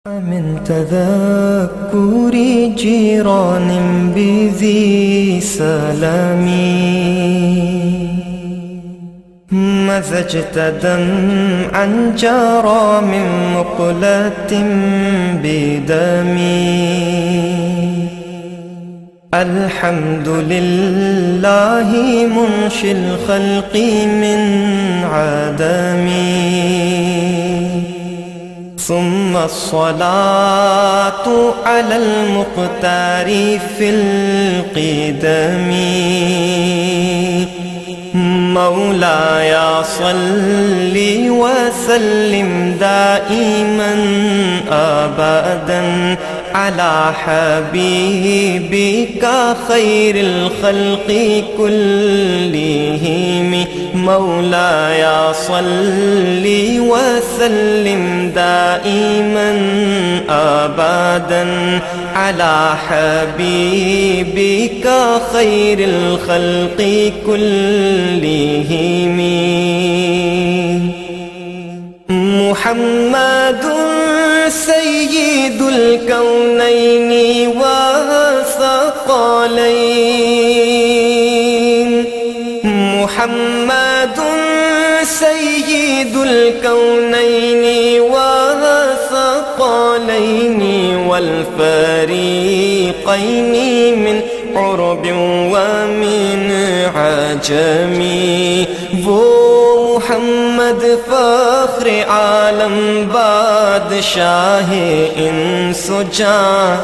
من تذكر جيران بذي سلامي مزجت دمعا جرى من مقلة بدمي الحمد لله منشي الخلق من عدمي ثم الصلاة على المختار في القدم مولاي صل وسلم دائما أبدا على حبيبك خير الخلق كلهم مولاي صل وسلم دائما أبدا على حبيبك خير الخلق كلهم محمد سيد الكونين والثقلين محمد سيد الكونين والثقلين والفريقين من عرب ومن عجم وہ محمد فخر عالم بادشاہ انس و جاں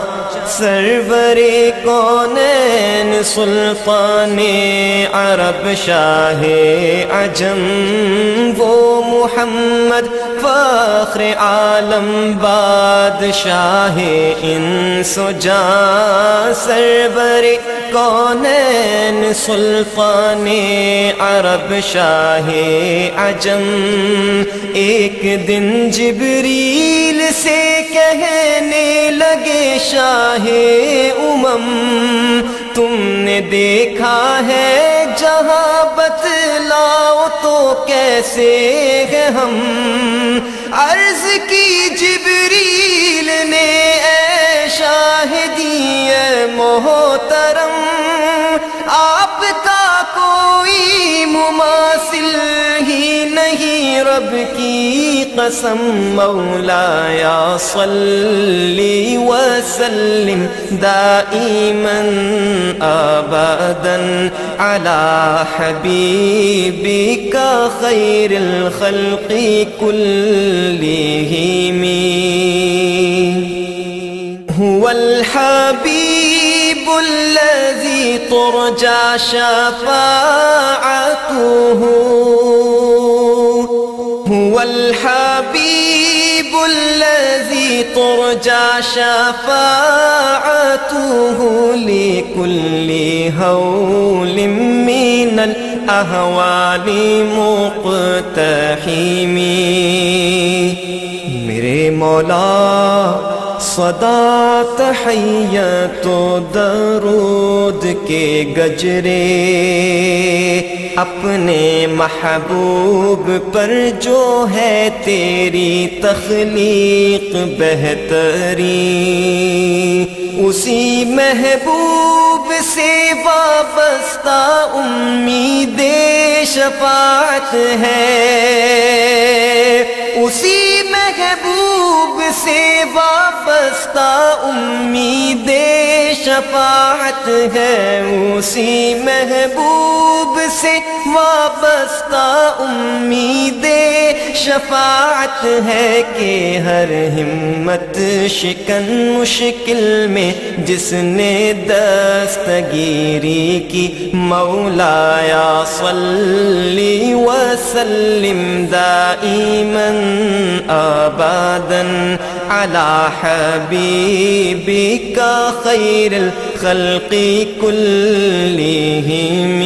سرور کونین سلطان عرب شاہ عجم وہ محمد فخر عالم بادشاہ انس و جاں سرور کونین سلطان عرب شاہ عجم ایک دن جبریل سے کہنے لگے شاہ امم تم نے دیکھا ہے جہاں بتلاؤ تو کیسے ہے ہم عرض کی جبریل نے اے شاہدی اے محترم آپ کا کوئی مماثل ہی نہیں رب کی قسم مولاي صل وسلم دائما أبدا على حبيبك خير الخلق كلهم هو الحبيب الذي ترجى شفاعته هو الحبيب الذي ترجى شفاعته لكل هول من الأهوال مقتحم میرے مولا صدا تحیت و درود کے گجرے اپنے محبوب پر جو ہے تیری تخلیق بہتری اسی محبوب سے وابستہ امید شفاعت ہے اسی محبوب سے وابستہ امید شفاعت ہے اسی محبوب سے وابستہ امید شفاعت ہے کہ ہر ہمت شکن مشکل میں جس نے دستگیری کی مولاي صل وسلم دائما أبدا على حبيبك خير الخلق كلهم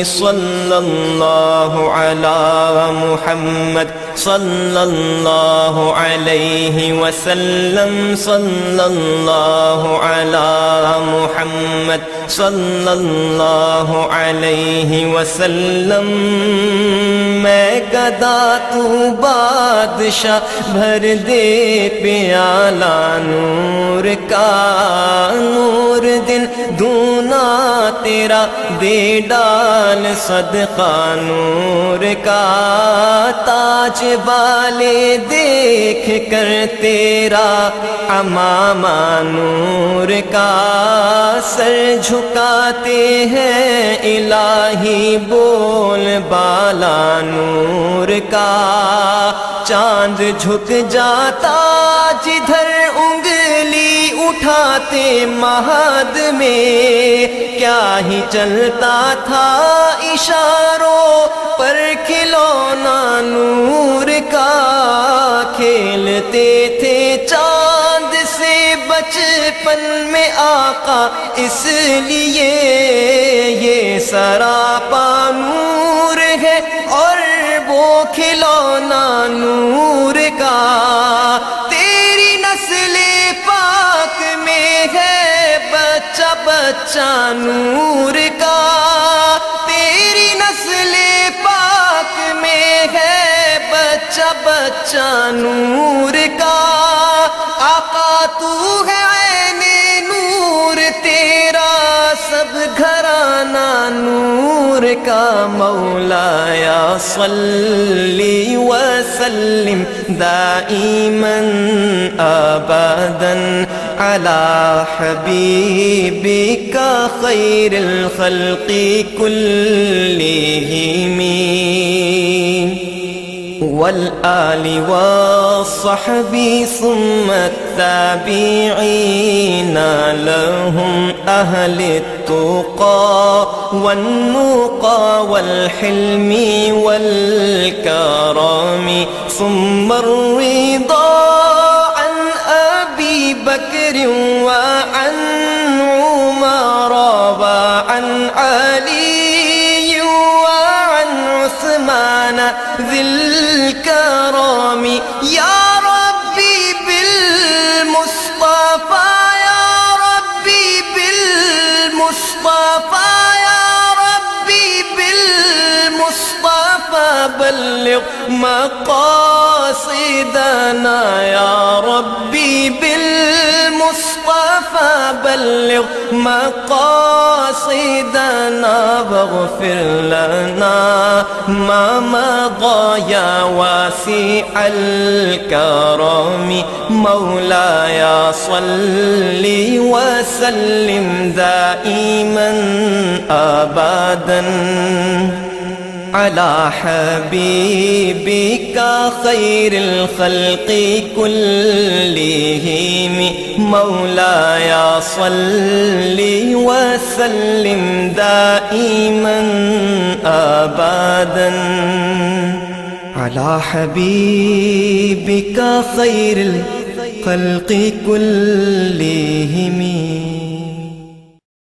صلى الله على محمد صلى الله عليه وسلم صلى الله على محمد صلى الله عليه وسلم میں گدا تو بادشاہ بھر دے پیالہ نور کا نور دن دونا تیرا دے ڈال صدقہ نور کا تاج والے دیکھ کر تیرا امامہ نور کا سر جھکاتے ہیں الہی بول بالا نور کا چاند جھک جاتا جدھر انگلی اٹھاتے مہد میں کیا ہی چلتا تھا اشاروں پر کھلونا نور کا کھیلتے تھے چاند سے بچپن میں آقا اس لیے یہ سراپا نور ہے اور وہ کھلونا نور کا تیری نسل پاک میں ہے بچہ بچہ نور کا تیری نسل پاک میں ہے بچہ بچہ نور کا آقا تو ہے عین نور تیرا سب گھرانہ نور کا مولایا صلی وسلم دائما ابدا على حبيبك خير الخلق كلهم والآل والصحب ثم التابعين لهم أهل التقى والنقى والحلم والكرم ثم الرضا عن أبي بكر وعن عمر وعن علي وعن عثمان ذي الكرم يا ربي بالمصطفى يا ربي بالمصطفى يا ربي بالمصطفى بلغ مقاصدنا يا ربي بالمصطفى بلغ مقاصدنا واغفر لنا ما مضى يا واسع الكرم مولاي صل وسلم دائما ابدا على حبيبك خير الخلق كلهم مولاي صل وسلم دائما ابدا على حبيبك خير الخلق كلهم